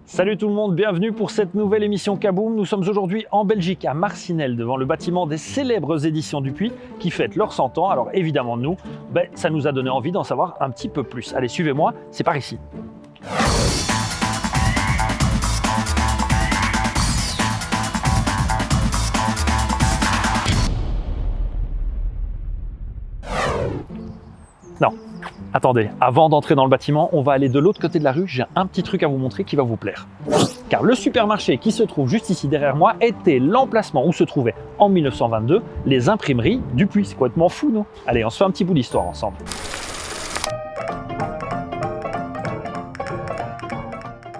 Salut tout le monde, bienvenue pour cette nouvelle émission Kaboom. Nous sommes aujourd'hui en Belgique, à Marcinelle, devant le bâtiment des célèbres éditions Dupuis qui fêtent leurs 100 ans. Alors évidemment nous, ça nous a donné envie d'en savoir un petit peu plus. Allez, suivez-moi, c'est par ici. Non, attendez, avant d'entrer dans le bâtiment, on va aller de l'autre côté de la rue. J'ai un petit truc à vous montrer qui va vous plaire. Car le supermarché qui se trouve juste ici derrière moi était l'emplacement où se trouvaient en 1922 les imprimeries Dupuis. C'est complètement fou, non? Allez, on se fait un petit bout d'histoire ensemble.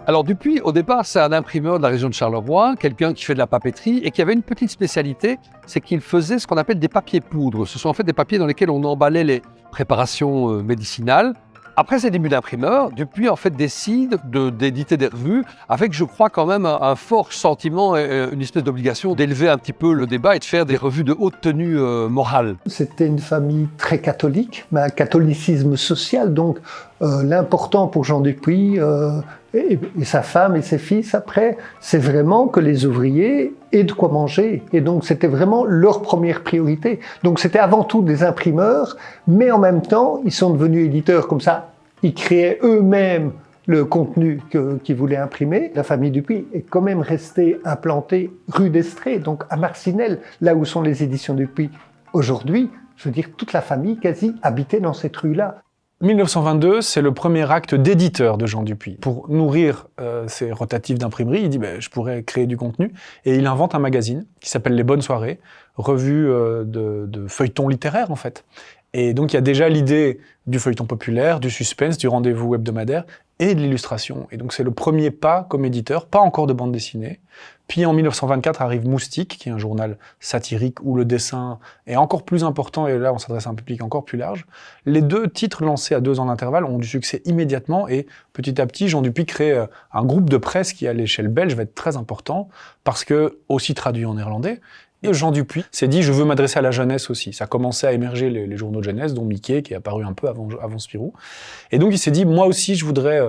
Alors Dupuis, au départ, c'est un imprimeur de la région de Charleroi, quelqu'un qui fait de la papeterie et qui avait une petite spécialité, c'est qu'il faisait ce qu'on appelle des papiers poudres. Ce sont en fait des papiers dans lesquels on emballait les préparations médicinales. Après ses débuts d'imprimeur, Dupuis en fait décide d'éditer des revues avec, je crois, quand même un fort sentiment et une espèce d'obligation d'élever un petit peu le débat et de faire des revues de haute tenue morale. C'était une famille très catholique, mais un catholicisme social, donc l'important pour Jean Dupuis et sa femme et ses fils après, c'est vraiment que les ouvriers aient de quoi manger. Et donc c'était vraiment leur première priorité. Donc c'était avant tout des imprimeurs, mais en même temps, ils sont devenus éditeurs comme ça. Ils créaient eux-mêmes le contenu qu'ils voulaient imprimer. La famille Dupuis est quand même restée implantée rue d'Estrée, donc à Marcinelle, là où sont les éditions Dupuis. Aujourd'hui, je veux dire, toute la famille quasi habitait dans cette rue-là. 1922, c'est le premier acte d'éditeur de Jean Dupuis. Pour nourrir ses rotatifs d'imprimerie, il dit je pourrais créer du contenu. Et il invente un magazine qui s'appelle Les Bonnes Soirées, revue de feuilletons littéraires en fait. Et donc il y a déjà l'idée du feuilleton populaire, du suspense, du rendez-vous hebdomadaire et de l'illustration. Et donc c'est le premier pas comme éditeur, pas encore de bande dessinée. Puis en 1924 arrive Moustique, qui est un journal satirique où le dessin est encore plus important, et là on s'adresse à un public encore plus large. Les deux titres lancés à 2 ans d'intervalle ont du succès immédiatement, et petit à petit, Jean Dupuis crée un groupe de presse qui à l'échelle belge va être très important, parce que, aussi traduit en néerlandais, et Jean Dupuis s'est dit, je veux m'adresser à la jeunesse aussi. Ça commençait à émerger les journaux de jeunesse, dont Mickey, qui est apparu un peu avant Spirou. Et donc il s'est dit, moi aussi je voudrais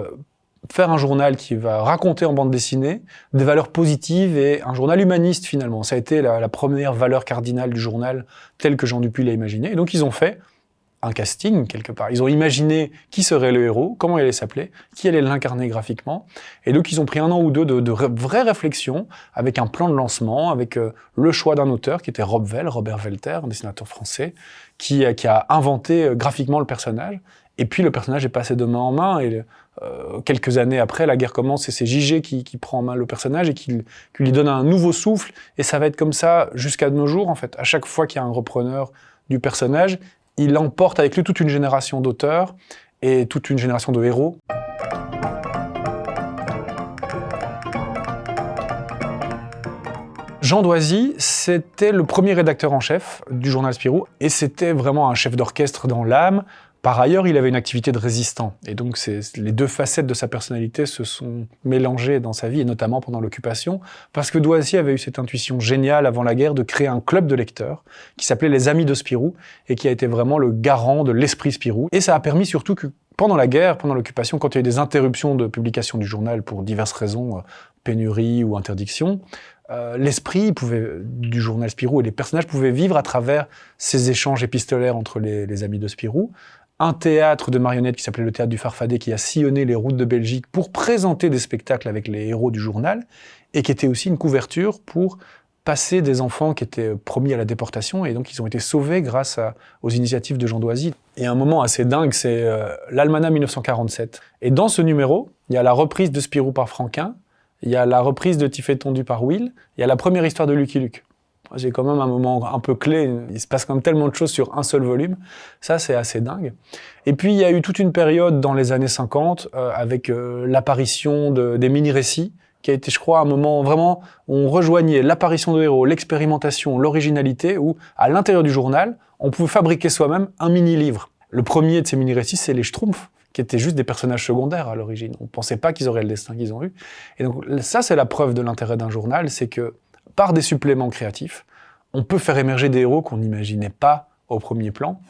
faire un journal qui va raconter en bande dessinée des valeurs positives et un journal humaniste finalement. Ça a été la première valeur cardinale du journal tel que Jean Dupuis l'a imaginé. Et donc ils ont fait un casting quelque part. Ils ont imaginé qui serait le héros, comment il allait s'appeler, qui allait l'incarner graphiquement. Et donc ils ont pris 1 an ou 2 de vraies réflexions avec un plan de lancement, avec le choix d'un auteur qui était Robert Velter, un dessinateur français, qui a inventé graphiquement le personnage. Et puis le personnage est passé de main en main et quelques années après, la guerre commence et c'est JG qui prend en main le personnage et qui lui donne un nouveau souffle. Et ça va être comme ça jusqu'à nos jours en fait. À chaque fois qu'il y a un repreneur du personnage, il emporte avec lui toute une génération d'auteurs et toute une génération de héros. Jean Doisy, c'était le premier rédacteur en chef du journal Spirou et c'était vraiment un chef d'orchestre dans l'âme. Par ailleurs, il avait une activité de résistant, et donc les 2 facettes de sa personnalité se sont mélangées dans sa vie, et notamment pendant l'occupation, parce que Doisy avait eu cette intuition géniale avant la guerre de créer un club de lecteurs qui s'appelait les Amis de Spirou, et qui a été vraiment le garant de l'esprit Spirou. Et ça a permis surtout que pendant la guerre, pendant l'occupation, quand il y a eu des interruptions de publication du journal pour diverses raisons, pénurie ou interdiction, l'esprit du journal Spirou et les personnages pouvaient vivre à travers ces échanges épistolaires entre les Amis de Spirou. Un théâtre de marionnettes qui s'appelait le Théâtre du Farfadet, qui a sillonné les routes de Belgique pour présenter des spectacles avec les héros du journal, et qui était aussi une couverture pour passer des enfants qui étaient promis à la déportation, et donc ils ont été sauvés grâce aux initiatives de Jean Doisy. Et un moment assez dingue, c'est l'Almanach 1947. Et dans ce numéro, il y a la reprise de Spirou par Franquin, il y a la reprise de Tiffet tondu par Will, il y a la première histoire de Lucky Luke. J'ai quand même un moment un peu clé, il se passe quand même tellement de choses sur un seul volume, ça c'est assez dingue. Et puis il y a eu toute une période dans les années 50 avec l'apparition des mini-récits, qui a été je crois un moment vraiment où on rejoignait l'apparition de héros, l'expérimentation, l'originalité, où à l'intérieur du journal, on pouvait fabriquer soi-même un mini-livre. Le premier de ces mini-récits, c'est les Schtroumpfs, qui étaient juste des personnages secondaires à l'origine. On ne pensait pas qu'ils auraient le destin qu'ils ont eu. Et donc ça c'est la preuve de l'intérêt d'un journal, c'est que par des suppléments créatifs, on peut faire émerger des héros qu'on n'imaginait pas au premier plan.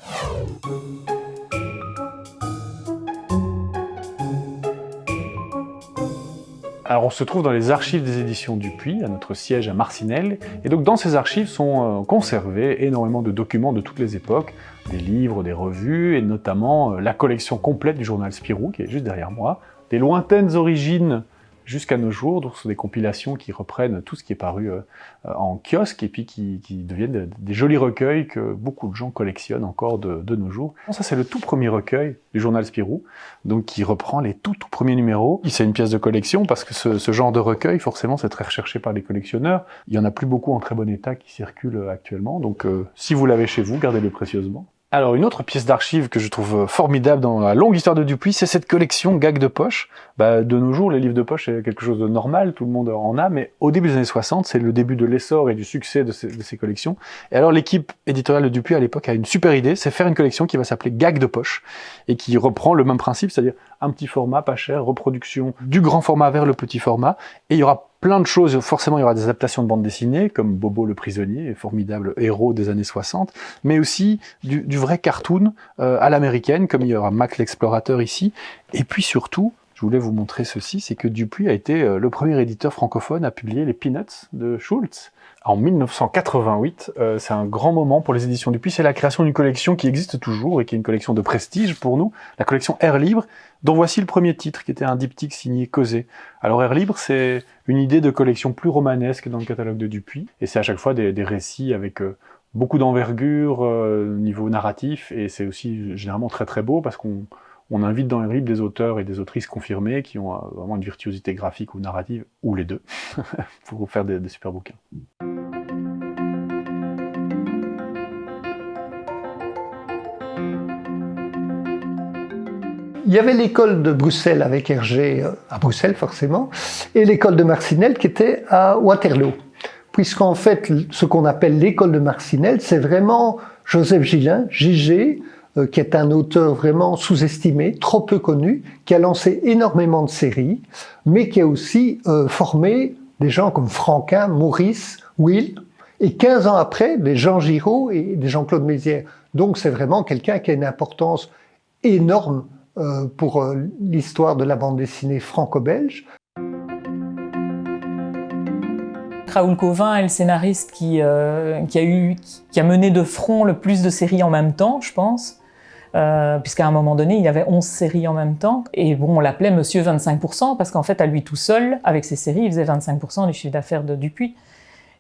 Alors on se trouve dans les archives des éditions Dupuis, à notre siège à Marcinelle, et donc dans ces archives sont conservés énormément de documents de toutes les époques, des livres, des revues, et notamment la collection complète du journal Spirou, qui est juste derrière moi, des lointaines origines jusqu'à nos jours, donc ce sont des compilations qui reprennent tout ce qui est paru en kiosque, et puis qui deviennent des jolis recueils que beaucoup de gens collectionnent encore de nos jours. Ça, c'est le tout premier recueil du journal Spirou, donc qui reprend les tout premiers numéros. C'est une pièce de collection, parce que ce genre de recueil, forcément, c'est très recherché par les collectionneurs. Il y en a plus beaucoup en très bon état qui circulent actuellement, donc si vous l'avez chez vous, gardez-le précieusement. Alors, une autre pièce d'archive que je trouve formidable dans la longue histoire de Dupuis, c'est cette collection gags de poche. De nos jours, les livres de poche, c'est quelque chose de normal, tout le monde en a, mais au début des années 60, c'est le début de l'essor et du succès de ces collections. Et alors, l'équipe éditoriale de Dupuis, à l'époque, a une super idée, c'est faire une collection qui va s'appeler Gags de poche, et qui reprend le même principe, c'est-à-dire un petit format, pas cher, reproduction du grand format vers le petit format, et il y aura plein de choses, forcément il y aura des adaptations de bande dessinée, comme Bobo le prisonnier, formidable héros des années 60, mais aussi du vrai cartoon à l'américaine, comme il y aura Mac l'explorateur ici, et puis surtout, je voulais vous montrer ceci, c'est que Dupuis a été le premier éditeur francophone à publier les Peanuts de Schulz. En 1988, c'est un grand moment pour les éditions Dupuis, c'est la création d'une collection qui existe toujours et qui est une collection de prestige pour nous, la collection Air Libre, dont voici le premier titre, qui était un diptyque signé Causé. Alors Air Libre, c'est une idée de collection plus romanesque dans le catalogue de Dupuis, et c'est à chaque fois des récits avec beaucoup d'envergure niveau narratif, et c'est aussi généralement très très beau, parce qu'on invite dans Air Libre des auteurs et des autrices confirmés qui ont vraiment une virtuosité graphique ou narrative, ou les deux, pour faire des super bouquins. Il y avait l'école de Bruxelles avec Hergé, à Bruxelles forcément, et l'école de Marcinelle qui était à Waterloo. Puisqu'en fait, ce qu'on appelle l'école de Marcinelle, c'est vraiment Joseph Gillin, JG, qui est un auteur vraiment sous-estimé, trop peu connu, qui a lancé énormément de séries, mais qui a aussi formé des gens comme Franquin, Maurice, Will, et 15 ans après, des Jean Giraud et des Jean-Claude Mézières. Donc c'est vraiment quelqu'un qui a une importance énorme pour l'histoire de la bande dessinée franco-belge. Raoul Cauvin est le scénariste qui a mené de front le plus de séries en même temps, je pense, puisqu'à un moment donné, il y avait 11 séries en même temps. Et bon, on l'appelait Monsieur 25%, parce qu'en fait, à lui tout seul, avec ses séries, il faisait 25% du chiffre d'affaires de Dupuis.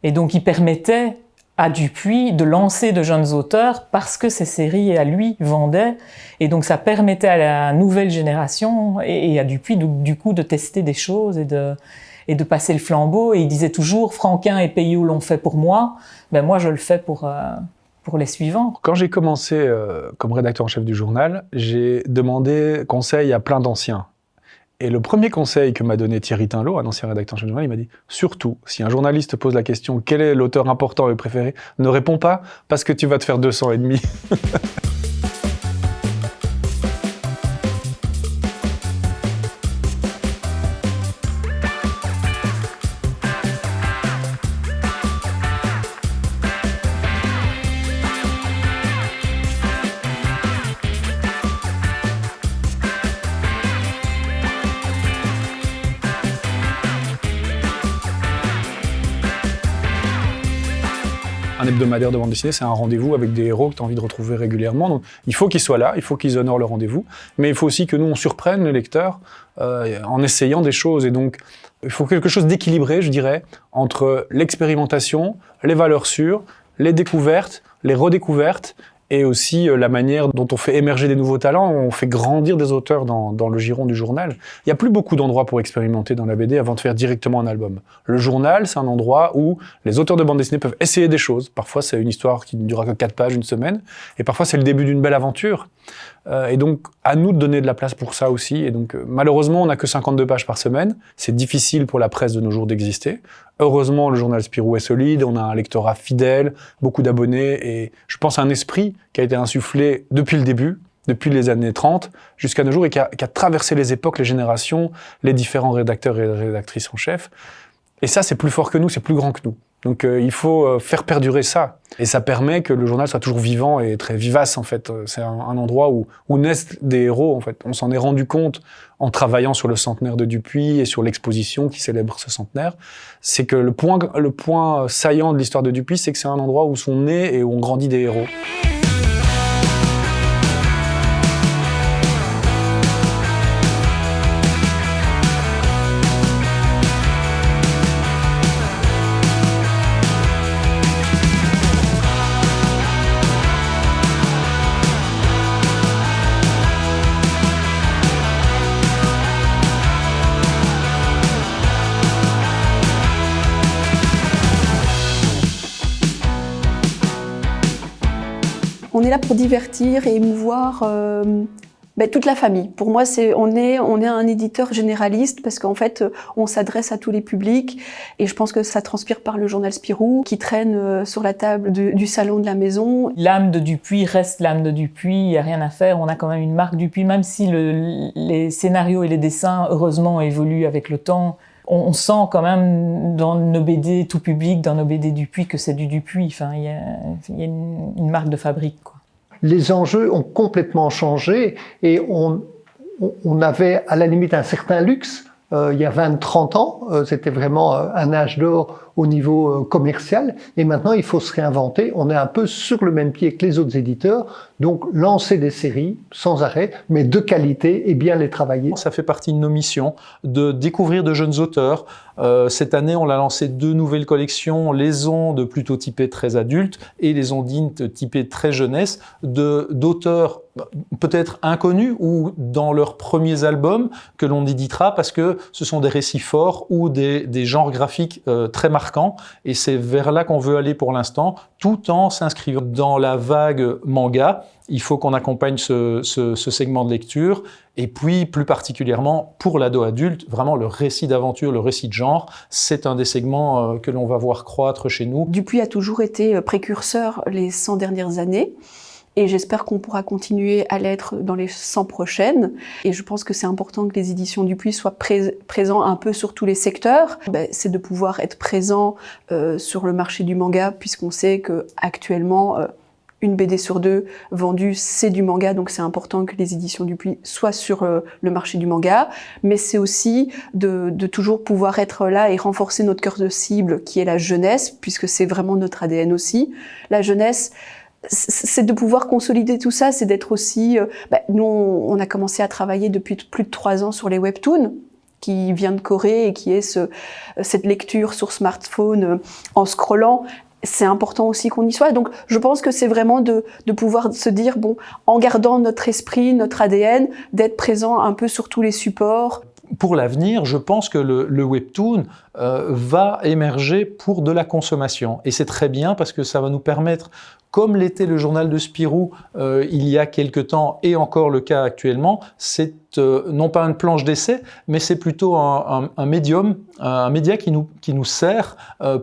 Et donc, il permettait à Dupuis de lancer de jeunes auteurs parce que ces séries à lui vendaient, et donc ça permettait à la nouvelle génération et à Dupuis du coup de tester des choses et de passer le flambeau. Et il disait toujours, Franquin et Peyoult l'ont fait pour moi, moi je le fais pour les suivants. Quand j'ai commencé comme rédacteur en chef du journal, j'ai demandé conseil à plein d'anciens. Et le premier conseil que m'a donné Thierry Tinlot, un ancien rédacteur en chef du journal, il m'a dit « Surtout, si un journaliste pose la question « Quel est l'auteur important et préféré ?», ne réponds pas parce que tu vas te faire 200 et demi. » Un hebdomadaire de bande dessinée, c'est un rendez-vous avec des héros que tu as envie de retrouver régulièrement. Donc, il faut qu'ils soient là, il faut qu'ils honorent le rendez-vous, mais il faut aussi que nous, on surprenne le lecteur en essayant des choses. Et donc, il faut quelque chose d'équilibré, je dirais, entre l'expérimentation, les valeurs sûres, les découvertes, les redécouvertes, et aussi la manière dont on fait émerger des nouveaux talents, on fait grandir des auteurs dans le giron du journal. Il n'y a plus beaucoup d'endroits pour expérimenter dans la BD avant de faire directement un album. Le journal, c'est un endroit où les auteurs de bande dessinée peuvent essayer des choses. Parfois, c'est une histoire qui ne durera que 4 pages, une semaine, et parfois, c'est le début d'une belle aventure. Et donc, à nous de donner de la place pour ça aussi. Et donc, malheureusement, on n'a que 52 pages par semaine. C'est difficile pour la presse de nos jours d'exister. Heureusement, le journal Spirou est solide, on a un lectorat fidèle, beaucoup d'abonnés, et je pense à un esprit qui a été insufflé depuis le début, depuis les années 30, jusqu'à nos jours, et qui a traversé les époques, les générations, les différents rédacteurs et rédactrices en chef. Et ça, c'est plus fort que nous, c'est plus grand que nous. Donc il faut faire perdurer ça. Et ça permet que le journal soit toujours vivant et très vivace, en fait. C'est un endroit où naissent des héros, en fait. On s'en est rendu compte en travaillant sur le centenaire de Dupuy et sur l'exposition qui célèbre ce centenaire. C'est que le point saillant de l'histoire de Dupuy, c'est que c'est un endroit où sont nés et où ont grandi des héros. On est là pour divertir et émouvoir toute la famille. Pour moi, on est un éditeur généraliste parce qu'en fait, on s'adresse à tous les publics et je pense que ça transpire par le journal Spirou qui traîne sur la table du salon de la maison. L'âme de Dupuy reste l'âme de Dupuy, il n'y a rien à faire. On a quand même une marque Dupuy, même si les scénarios et les dessins, heureusement, évoluent avec le temps. On sent quand même dans nos BD tout public, dans nos BD Dupuy, que c'est du Dupuy. Enfin, il y a une marque de fabrique, quoi. Les enjeux ont complètement changé et on avait à la limite un certain luxe. Il y a 20-30 ans, c'était vraiment un âge d'or au niveau commercial. Et maintenant, il faut se réinventer. On est un peu sur le même pied que les autres éditeurs. Donc, lancer des séries sans arrêt, mais de qualité et bien les travailler. Ça fait partie de nos missions, de découvrir de jeunes auteurs. Cette année, on a lancé 2 nouvelles collections, les ondes plutôt typées très adultes et les ondines typées très jeunesse, d'auteurs peut-être inconnus ou dans leurs premiers albums que l'on éditera parce que ce sont des récits forts ou des genres graphiques très marquants. Et c'est vers là qu'on veut aller pour l'instant, tout en s'inscrivant dans la vague manga. Il faut qu'on accompagne ce segment de lecture. Et puis, plus particulièrement, pour l'ado adulte, vraiment le récit d'aventure, le récit de genre, c'est un des segments que l'on va voir croître chez nous. Dupuy a toujours été précurseur les 100 dernières années. Et j'espère qu'on pourra continuer à l'être dans les 100 prochaines. Et je pense que c'est important que les éditions Dupuy soient présents un peu sur tous les secteurs. C'est de pouvoir être présent sur le marché du manga, puisqu'on sait qu'actuellement, une BD sur 2 vendue, c'est du manga, donc c'est important que les éditions Dupuy soient sur le marché du manga. Mais c'est aussi de toujours pouvoir être là et renforcer notre cœur de cible, qui est la jeunesse, puisque c'est vraiment notre ADN aussi. La jeunesse, c'est de pouvoir consolider tout ça, c'est d'être aussi... nous, on a commencé à travailler depuis plus de 3 ans sur les webtoons, qui vient de Corée et qui est cette lecture sur smartphone en scrollant. C'est important aussi qu'on y soit. Donc, je pense que c'est vraiment de pouvoir se dire, en gardant notre esprit, notre ADN, d'être présent un peu sur tous les supports. Pour l'avenir, je pense que le webtoon va émerger pour de la consommation. Et c'est très bien parce que ça va nous permettre, comme l'était le journal de Spirou il y a quelque temps et encore le cas actuellement, c'est non pas une planche d'essai, mais c'est plutôt un médium, un média qui nous sert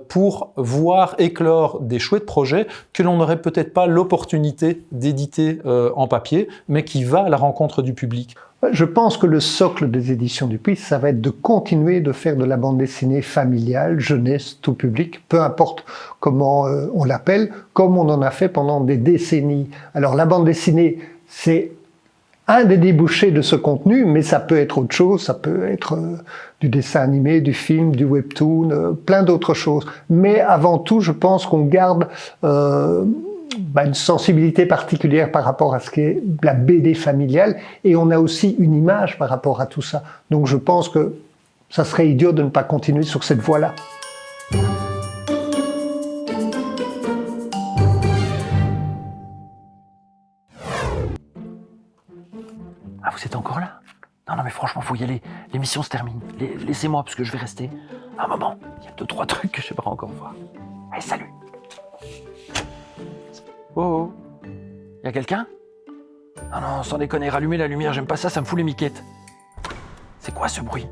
pour voir éclore des chouettes projets que l'on n'aurait peut-être pas l'opportunité d'éditer en papier, mais qui va à la rencontre du public. Je pense que le socle des éditions Dupuy, ça va être de continuer de faire de la bande dessinée familiale, jeunesse, tout public, peu importe comment on l'appelle, comme on en a fait pendant des décennies. Alors la bande dessinée, c'est un des débouchés de ce contenu, mais ça peut être autre chose, ça peut être du dessin animé, du film, du webtoon, plein d'autres choses. Mais avant tout, je pense qu'on garde une sensibilité particulière par rapport à ce qu'est la BD familiale, et on a aussi une image par rapport à tout ça. Donc je pense que ça serait idiot de ne pas continuer sur cette voie-là. Ah, vous êtes encore là? Non, mais franchement, faut y aller. L'émission se termine. Laissez-moi, parce que je vais rester un moment. Il y a 2-3 trucs que je sais pas encore voir. Allez, salut! Oh, y a quelqu'un? Ah non, sans déconner, rallumez la lumière, j'aime pas ça, ça me fout les miquettes. C'est quoi ce bruit?